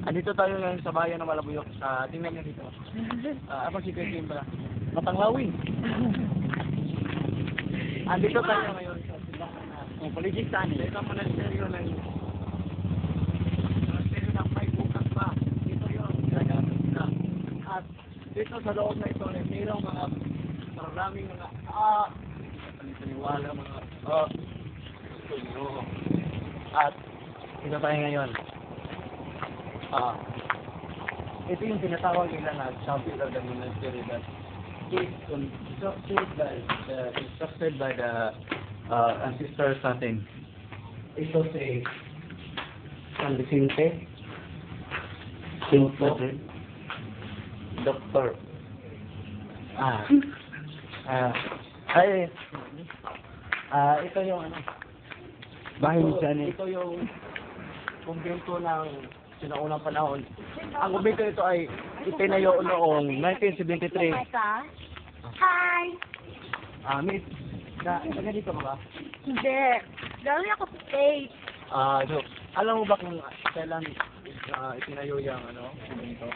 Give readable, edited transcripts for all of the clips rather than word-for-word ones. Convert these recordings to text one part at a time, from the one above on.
Andito tayo ngayon sa bayan ng Malabuyok. Tingnan niyo dito. Ako si Kuya Kim pala. Matanglawin. Andito tayo ngayon sa simbahan na Poligistan. Ito ang monasteryo ng may bukas pa. Dito yun. At dito sa loob na ito, mayroong mga maraming mga paniniwala, mga at ito tayo ngayon. Ito yung tinatawag nila na Chapel of the Monastery that is constructed by the ancestors natin. Ito si San Vicente, Sinto, Doktor. Ito yung ano, bahay ni Janet. Ito yung kumbento ng sinaunang panahon. Ang kumbento ito ay itinayo noong 1973. Hi! Miss, taga dito ka ba? Hindi. Galing ako sa States. So, alam mo ba kung kailan itinayo yung ano, kumbento?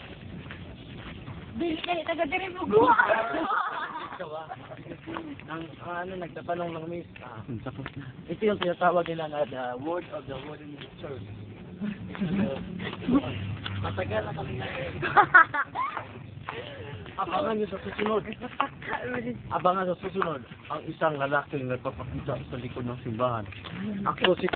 Taga din mo buha. Ito ba? Nagtatanong ng Miss, ito yung tinatawag nila na the word of the wooden church. Matagal na kami na Abangan nyo sa susunod. Abangan sa susunod ang isang lalaking nagpapakita sa likod ng simbahan. Ako si